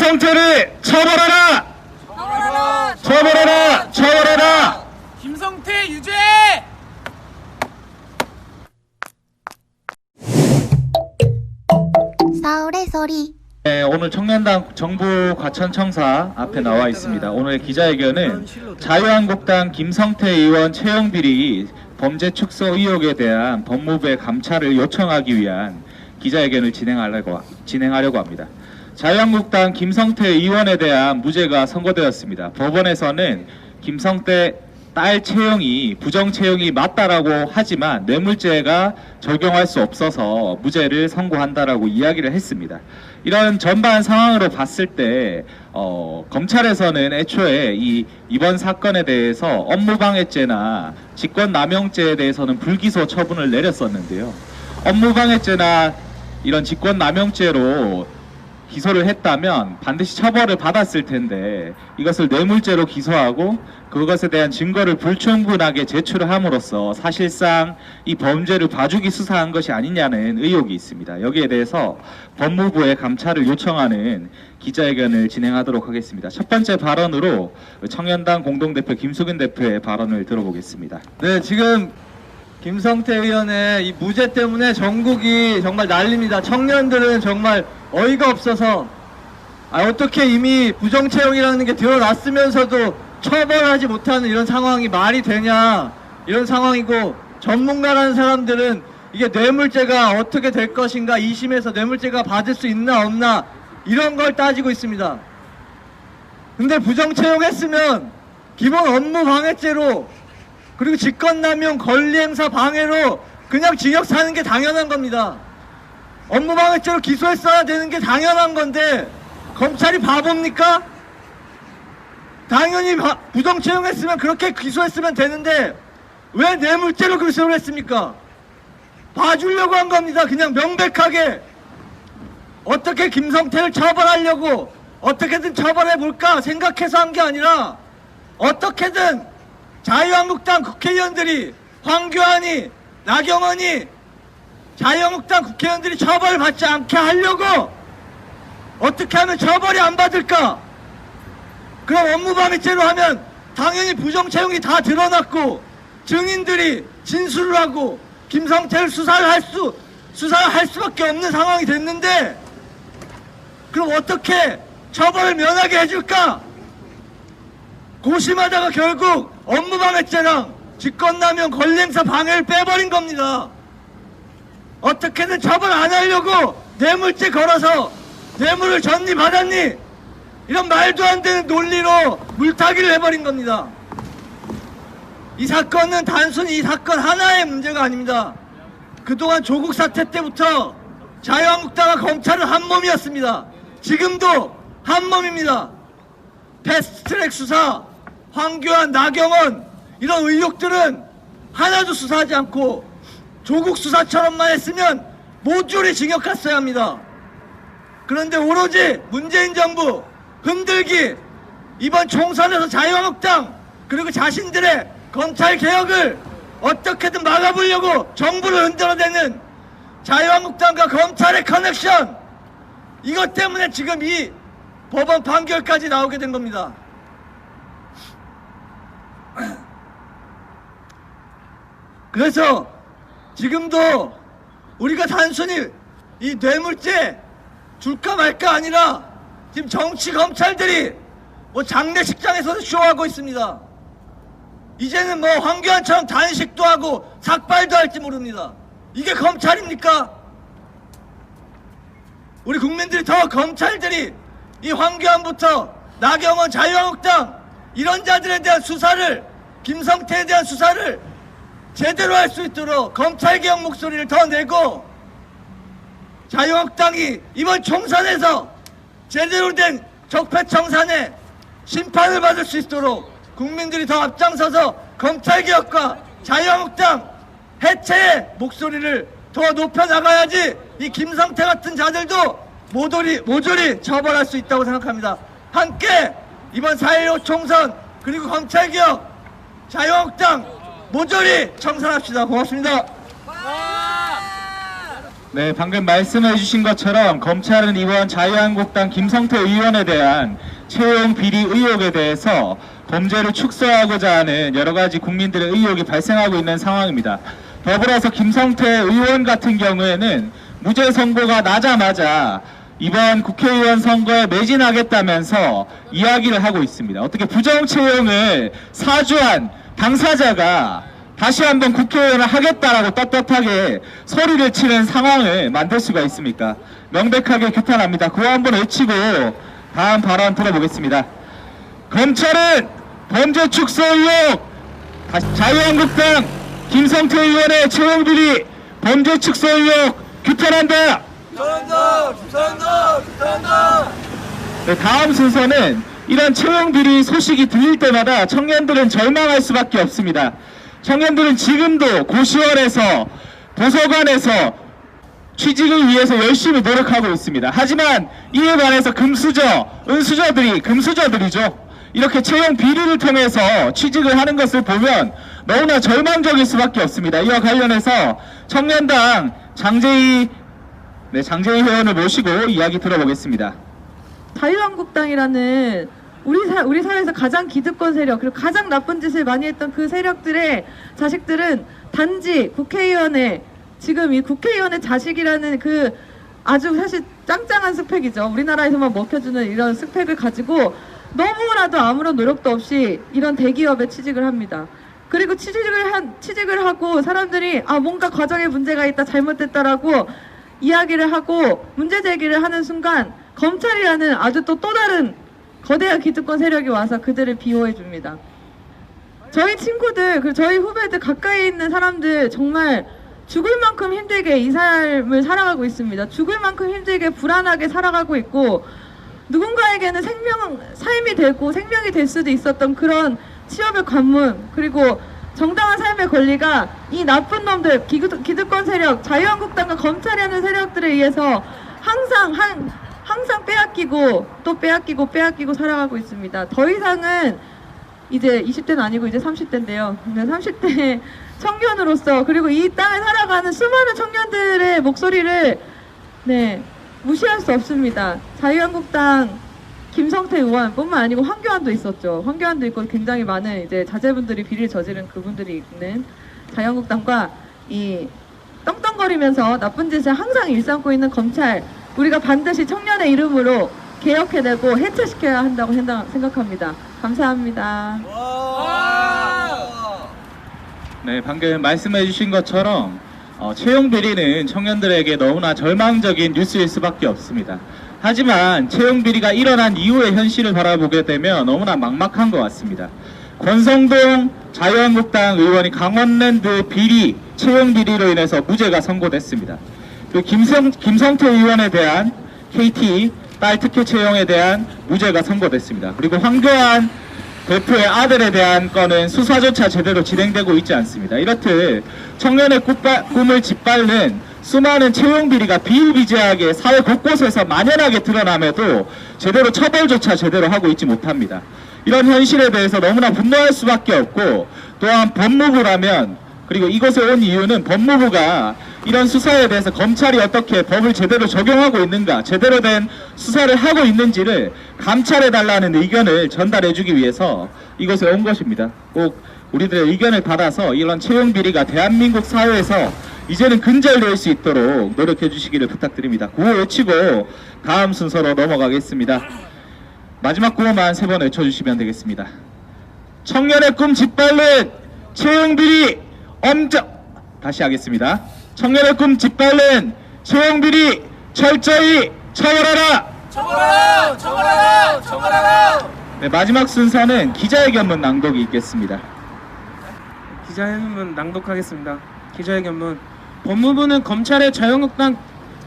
김성태를 처벌하라! 처벌하라! 처벌하라! 처벌하라! 김성태 유죄! 서울의 소리. 네, 오늘 청년당 정부 과천청사 앞에 나와 있습니다. 오늘 기자회견은 자유한국당 김성태 의원 채용 비리 범죄 축소 의혹에 대한 법무부의 감찰을 요청하기 위한 기자회견을 진행하려고 합니다. 자유한국당 김성태 의원에 대한 무죄가 선고되었습니다. 법원에서는 김성태 딸 채용이 부정 채용이 맞다라고 하지만 뇌물죄가 적용할 수 없어서 무죄를 선고한다라고 이야기를 했습니다. 이런 전반 상황으로 봤을 때 검찰에서는 애초에 이번 사건에 대해서 업무방해죄나 직권남용죄에 대해서는 불기소 처분을 내렸었는데요. 업무방해죄나 이런 직권남용죄로 기소를 했다면 반드시 처벌을 받았을 텐데 이것을 뇌물죄로 기소하고 그것에 대한 증거를 불충분하게 제출을 함으로써 사실상 이 범죄를 봐주기 수사한 것이 아니냐는 의혹이 있습니다. 여기에 대해서 법무부의 감찰을 요청하는 기자회견을 진행하도록 하겠습니다. 첫 번째 발언으로 청년당 공동대표 김수근 대표의 발언을 들어보겠습니다. 네, 지금 김성태 의원의 이 무죄 때문에 전국이 정말 난립니다. 청년들은 정말 어이가 없어서 어떻게 이미 부정채용이라는 게 드러났으면서도 처벌하지 못하는 이런 상황이 말이 되냐, 이런 상황이고, 전문가라는 사람들은 이게 뇌물죄가 어떻게 될 것인가, 2심에서 뇌물죄가 받을 수 있나 없나 이런 걸 따지고 있습니다. 근데 부정채용했으면 기본 업무방해죄로 그리고 직권남용 권리행사 방해로 그냥 징역 사는 게 당연한 겁니다. 업무방해죄로 기소했어야 되는 게 당연한 건데 검찰이 바보입니까? 당연히 부정채용했으면 그렇게 기소했으면 되는데 왜 뇌물죄로 기소를 했습니까? 봐주려고 한 겁니다. 그냥 명백하게 어떻게 김성태를 처벌하려고 어떻게든 처벌해볼까 생각해서 한 게 아니라 어떻게든 자유한국당 국회의원들이 황교안이 나경원이 자유한국당 국회의원들이 처벌받지 않게 하려고 어떻게 하면 처벌이 안 받을까? 그럼 업무방해죄로 하면 당연히 부정채용이 다 드러났고 증인들이 진술을 하고 김성태를 수사를 할 수밖에 없는 상황이 됐는데 그럼 어떻게 처벌을 면하게 해줄까? 고심하다가 결국 업무방해죄랑 직권남용 권리행사 방해를 빼버린 겁니다. 어떻게든 처벌 안 하려고 뇌물죄 걸어서 뇌물을 줬니 받았니 이런 말도 안 되는 논리로 물타기를 해버린 겁니다. 이 사건은 단순히 이 사건 하나의 문제가 아닙니다. 그동안 조국 사태 때부터 자유한국당과 검찰은 한 몸이었습니다. 지금도 한 몸입니다. 패스트트랙 수사, 황교안, 나경원 이런 의혹들은 하나도 수사하지 않고 조국 수사처럼만 했으면 모조리 징역 갔어야 합니다. 그런데 오로지 문재인 정부 흔들기, 이번 총선에서 자유한국당 그리고 자신들의 검찰개혁을 어떻게든 막아보려고 정부를 흔들어대는 자유한국당과 검찰의 커넥션, 이것 때문에 지금 이 법원 판결까지 나오게 된 겁니다. 그래서 지금도 우리가 단순히 이 뇌물죄 줄까 말까 아니라 지금 정치 검찰들이 뭐 장례식장에서도 쇼하고 있습니다. 이제는 뭐 황교안처럼 단식도 하고 삭발도 할지 모릅니다. 이게 검찰입니까? 우리 국민들이 더 검찰들이 이 황교안부터 나경원, 자유한국당 이런 자들에 대한 수사를, 김성태에 대한 수사를 제대로 할 수 있도록 검찰개혁 목소리를 더 내고 자유한국당이 이번 총선에서 제대로 된 적폐청산의 심판을 받을 수 있도록 국민들이 더 앞장서서 검찰개혁과 자유한국당 해체의 목소리를 더 높여나가야지 이 김성태 같은 자들도 모조리 처벌할 수 있다고 생각합니다. 함께 이번 4.15 총선 그리고 검찰개혁 자유한국당 모조리 청산합시다. 고맙습니다. 네, 방금 말씀해 주신 것처럼 검찰은 이번 자유한국당 김성태 의원에 대한 채용 비리 의혹에 대해서 범죄를 축소하고자 하는 여러 가지 국민들의 의혹이 발생하고 있는 상황입니다. 더불어서 김성태 의원 같은 경우에는 무죄 선고가 나자마자 이번 국회의원 선거에 매진하겠다면서 이야기를 하고 있습니다. 어떻게 부정 채용을 사주한 당사자가 다시 한번 국회의원을 하겠다라고 떳떳하게 소리를 치는 상황을 만들 수가 있습니까? 명백하게 규탄합니다. 구호 한번 외치고 다음 발언 들어보겠습니다. 검찰은 범죄 축소 의혹, 자유한국당 김성태 의원의 채용 비리 범죄 축소 의혹 규탄한다. 네, 다음 순서는 이런 채용 비리 소식이 들릴 때마다 청년들은 절망할 수밖에 없습니다. 청년들은 지금도 고시원에서 도서관에서 취직을 위해서 열심히 노력하고 있습니다. 하지만 이에 반해서 금수저들이죠. 이렇게 채용 비리를 통해서 취직을 하는 것을 보면 너무나 절망적일 수밖에 없습니다. 이와 관련해서 청년당 장재희 회원을 모시고 이야기 들어보겠습니다. 자유한국당이라는 우리 사회에서 가장 기득권 세력, 그리고 가장 나쁜 짓을 많이 했던 그 세력들의 자식들은 단지 국회의원의, 지금 이 국회의원의 자식이라는 그 아주 사실 짱짱한 스펙이죠. 우리나라에서만 먹혀주는 이런 스펙을 가지고 너무나도 아무런 노력도 없이 이런 대기업에 취직을 합니다. 그리고 취직을 하고 사람들이 뭔가 과정에 문제가 있다, 잘못됐다라고 이야기를 하고 문제 제기를 하는 순간 검찰이라는 아주 또 다른 거대한 기득권 세력이 와서 그들을 비호해 줍니다. 저희 친구들, 그리고 저희 후배들, 가까이 있는 사람들 정말 죽을 만큼 힘들게 이 삶을 살아가고 있습니다. 죽을 만큼 힘들게 불안하게 살아가고 있고, 누군가에게는 삶이 되고 생명이 될 수도 있었던 그런 취업의 관문, 그리고 정당한 삶의 권리가 이 나쁜 놈들, 기득권 세력, 자유한국당과 검찰이라는 세력들에 의해서 항상 빼앗기고 또 빼앗기고 살아가고 있습니다. 더 이상은 이제 20대는 아니고 이제 30대인데요. 30대 청년으로서, 그리고 이 땅에 살아가는 수많은 청년들의 목소리를 무시할 수 없습니다. 자유한국당 김성태 의원뿐만 아니고 황교안도 있었죠. 황교안도 있고 굉장히 많은 이제 자제분들이 비리를 저지른 그분들이 있는 자유한국당과 이 떵떵거리면서 나쁜 짓을 항상 일삼고 있는 검찰, 우리가 반드시 청년의 이름으로 개혁해내고 해체시켜야 한다고 생각합니다. 감사합니다. 네, 방금 말씀해 주신 것처럼 채용 비리는 청년들에게 너무나 절망적인 뉴스일 수밖에 없습니다. 하지만 채용 비리가 일어난 이후의 현실을 바라보게 되면 너무나 막막한 것 같습니다. 권성동 자유한국당 의원이 강원랜드 비리, 채용 비리로 인해서 무죄가 선고됐습니다. 그리고 김성태 의원에 대한 KT 딸 특혜 채용에 대한 무죄가 선고됐습니다. 그리고 황교안 대표의 아들에 대한 건은 수사조차 제대로 진행되고 있지 않습니다. 이렇듯 청년의 꿈을 짓밟는 수많은 채용 비리가 비일비재하게 사회 곳곳에서 만연하게 드러남에도 제대로 처벌조차 제대로 하고 있지 못합니다. 이런 현실에 대해서 너무나 분노할 수밖에 없고, 또한 법무부라면, 그리고 이곳에 온 이유는 법무부가 이런 수사에 대해서 검찰이 어떻게 법을 제대로 적용하고 있는가, 제대로 된 수사를 하고 있는지를 감찰해달라는 의견을 전달해주기 위해서 이곳에 온 것입니다. 꼭 우리들의 의견을 받아서 이런 채용 비리가 대한민국 사회에서 이제는 근절될 수 있도록 노력해 주시기를 부탁드립니다. 구호 외치고 다음 순서로 넘어가겠습니다. 마지막 구호만 3번 외쳐주시면 되겠습니다. 청년의 꿈 짓밟는 채용 비리 다시 하겠습니다. 청년의 꿈 짓밟는 채용 비리 철저히 처벌하라! 처벌하라! 네, 마지막 순서는 기자회견문 낭독이 있겠습니다. 기자회견문 낭독하겠습니다. 기자회견문. 법무부는 검찰의 자유한국당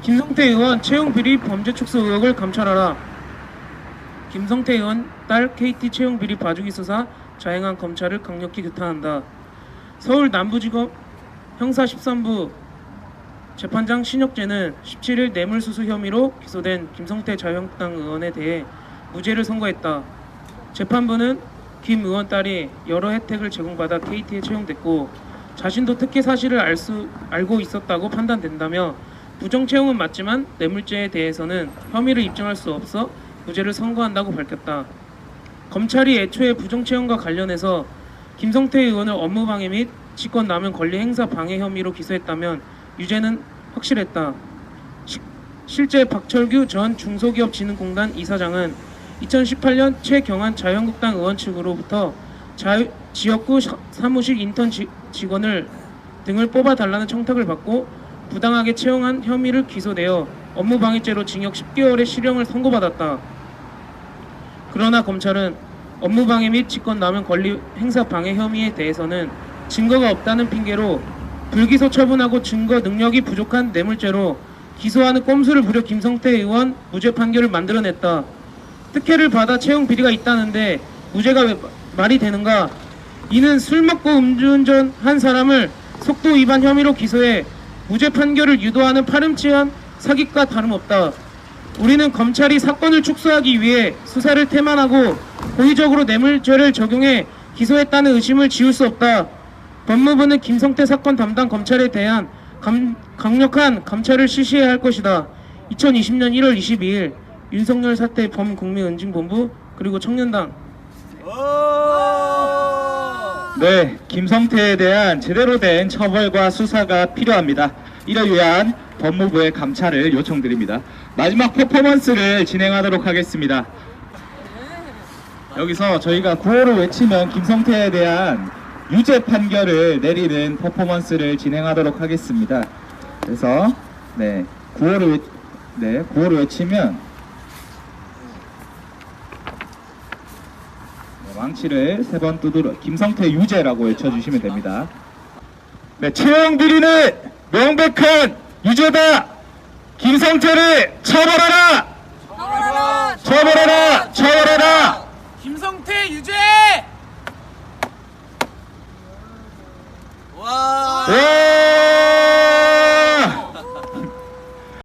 김성태 의원 채용 비리 범죄 축소 의혹을 감찰하라. 김성태 의원 딸 KT 채용 비리 봐주기 수사 자행한 검찰을 강력히 규탄한다. 서울 남부지검 형사 13부 재판장 신혁재는 17일 뇌물수수 혐의로 기소된 김성태 자유한국당 의원에 대해 무죄를 선고했다. 재판부는 김 의원 딸이 여러 혜택을 제공받아 KT에 채용됐고 자신도 특혜 사실을 알고 있었다고 판단된다며 부정 채용은 맞지만 뇌물죄에 대해서는 혐의를 입증할 수 없어 무죄를 선고한다고 밝혔다. 검찰이 애초에 부정 채용과 관련해서 김성태 의원을 업무방해 및 직권남용 권리 행사 방해 혐의로 기소했다면 유죄는 확실했다. 실제 박철규 전 중소기업진흥공단 이사장은 2018년 최경환 자유한국당 의원 측으로부터 지역구 사무실 인턴 직원을 등을 뽑아달라는 청탁을 받고 부당하게 채용한 혐의를 기소되어 업무방해죄로 징역 10개월의 실형을 선고받았다. 그러나 검찰은 업무방해 및 직권남용 권리 행사 방해 혐의에 대해서는 증거가 없다는 핑계로 불기소 처분하고 증거 능력이 부족한 뇌물죄로 기소하는 꼼수를 부려 김성태 의원 무죄 판결을 만들어냈다. 특혜를 받아 채용 비리가 있다는데 무죄가 왜 말이 되는가? 이는 술 먹고 음주운전한 사람을 속도 위반 혐의로 기소해 무죄 판결을 유도하는 파렴치한 사기과 다름없다. 우리는 검찰이 사건을 축소하기 위해 수사를 태만하고 고의적으로 뇌물죄를 적용해 기소했다는 의심을 지울 수 없다. 법무부는 김성태 사건 담당 검찰에 대한 강력한 감찰을 실시해야 할 것이다. 2020년 1월 22일 윤석열 사태 범국민은징본부 그리고 청년당. 네, 김성태에 대한 제대로 된 처벌과 수사가 필요합니다. 이를 위한 법무부의 감찰을 요청드립니다. 마지막 퍼포먼스를 진행하도록 하겠습니다. 여기서 저희가 구호를 외치면 김성태에 대한 유죄 판결을 내리는 퍼포먼스를 진행하도록 하겠습니다. 그래서 구호를 외치면 왕치를 3번 두드려 김성태 유죄라고 외쳐주시면 됩니다. 네, 채용 비리는 명백한 유죄다. 김성태를 처벌하라. 처벌하라. 처벌하라. 처벌하라. 김성태 유죄. 와.